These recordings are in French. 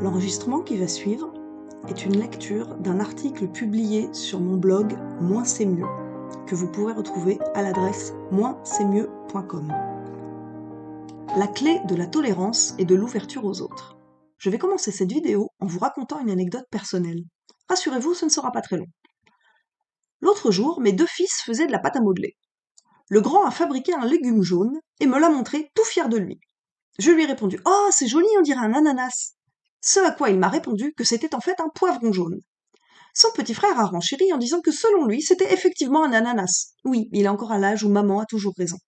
L'enregistrement qui va suivre est une lecture d'un article publié sur mon blog Moins c'est mieux, que vous pouvez retrouver à l'adresse moinsetmieux.com. La clé de la tolérance et de l'ouverture aux autres. Je vais commencer cette vidéo en vous racontant une anecdote personnelle. Rassurez-vous, ce ne sera pas très long. L'autre jour, mes deux fils faisaient de la pâte à modeler. Le grand a fabriqué un légume jaune et me l'a montré tout fier de lui. Je lui ai répondu « Oh, c'est joli, on dirait un ananas !» Ce à quoi il m'a répondu que c'était en fait un poivron jaune. Son petit frère a renchéri en disant que selon lui, c'était effectivement un ananas. Oui, il est encore à l'âge où maman a toujours raison.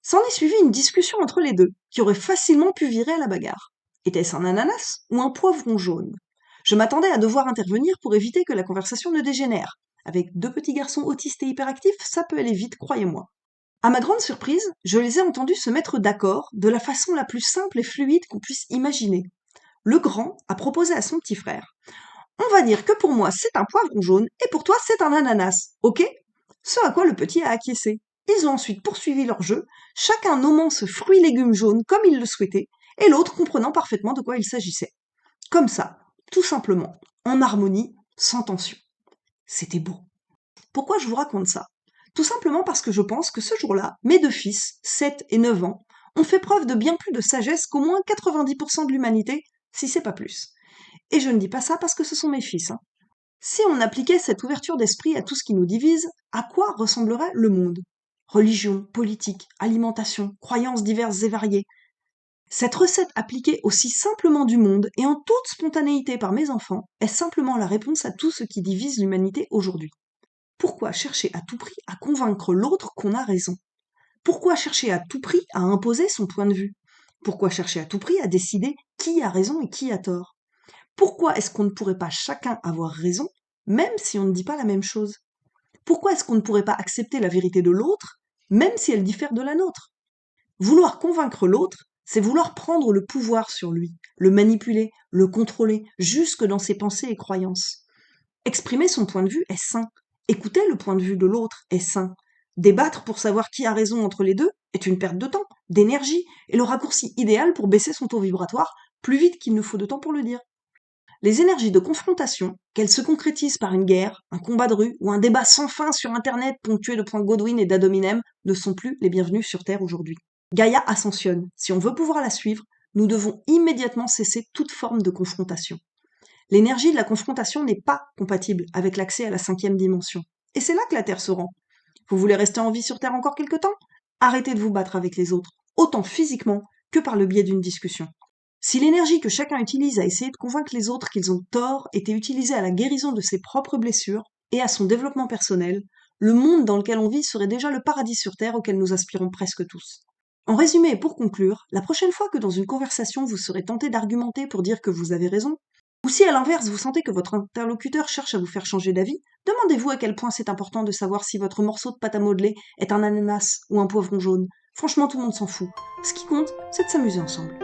S'en est suivi une discussion entre les deux, qui aurait facilement pu virer à la bagarre. Était-ce un ananas ou un poivron jaune? Je m'attendais à devoir intervenir pour éviter que la conversation ne dégénère. Avec deux petits garçons autistes et hyperactifs, ça peut aller vite, croyez-moi. À ma grande surprise, je les ai entendus se mettre d'accord de la façon la plus simple et fluide qu'on puisse imaginer. Le grand a proposé à son petit frère « On va dire que pour moi c'est un poivron jaune et pour toi c'est un ananas, ok ?» Ce à quoi le petit a acquiescé. Ils ont ensuite poursuivi leur jeu, chacun nommant ce fruit légume jaune comme il le souhaitait, et l'autre comprenant parfaitement de quoi il s'agissait. Comme ça, tout simplement, en harmonie, sans tension. C'était beau. Pourquoi je vous raconte ça? Tout simplement parce que je pense que ce jour-là, mes deux fils, 7 et 9 ans, ont fait preuve de bien plus de sagesse qu'au moins 90% de l'humanité, si c'est pas plus. Et je ne dis pas ça parce que ce sont mes fils. Si on appliquait cette ouverture d'esprit à tout ce qui nous divise, à quoi ressemblerait le monde? Religion, politique, alimentation, croyances diverses et variées. Cette recette appliquée aussi simplement du monde et en toute spontanéité par mes enfants est simplement la réponse à tout ce qui divise l'humanité aujourd'hui. Pourquoi chercher à tout prix à convaincre l'autre qu'on a raison? Pourquoi chercher à tout prix à imposer son point de vue? Pourquoi chercher à tout prix à décider qui a raison et qui a tort? Pourquoi est-ce qu'on ne pourrait pas chacun avoir raison, même si on ne dit pas la même chose? Pourquoi est-ce qu'on ne pourrait pas accepter la vérité de l'autre, même si elle diffère de la nôtre? Vouloir convaincre l'autre, c'est vouloir prendre le pouvoir sur lui, le manipuler, le contrôler, jusque dans ses pensées et croyances. Exprimer son point de vue est sain. Écouter le point de vue de l'autre est sain. Débattre pour savoir qui a raison entre les deux est une perte de temps, d'énergie, et le raccourci idéal pour baisser son taux vibratoire plus vite qu'il ne faut de temps pour le dire. Les énergies de confrontation, qu'elles se concrétisent par une guerre, un combat de rue ou un débat sans fin sur Internet ponctué de points Godwin et d'ad hominem, ne sont plus les bienvenus sur Terre aujourd'hui. Gaïa ascensionne. Si on veut pouvoir la suivre, nous devons immédiatement cesser toute forme de confrontation. L'énergie de la confrontation n'est pas compatible avec l'accès à la 5e dimension. Et c'est là que la Terre se rend. Vous voulez rester en vie sur Terre encore quelque temps? Arrêtez de vous battre avec les autres, autant physiquement que par le biais d'une discussion. Si l'énergie que chacun utilise à essayer de convaincre les autres qu'ils ont tort était utilisée à la guérison de ses propres blessures et à son développement personnel, le monde dans lequel on vit serait déjà le paradis sur Terre auquel nous aspirons presque tous. En résumé et pour conclure, la prochaine fois que dans une conversation vous serez tenté d'argumenter pour dire que vous avez raison, ou si à l'inverse vous sentez que votre interlocuteur cherche à vous faire changer d'avis, demandez-vous à quel point c'est important de savoir si votre morceau de pâte à modeler est un ananas ou un poivron jaune. Franchement, tout le monde s'en fout. Ce qui compte, c'est de s'amuser ensemble.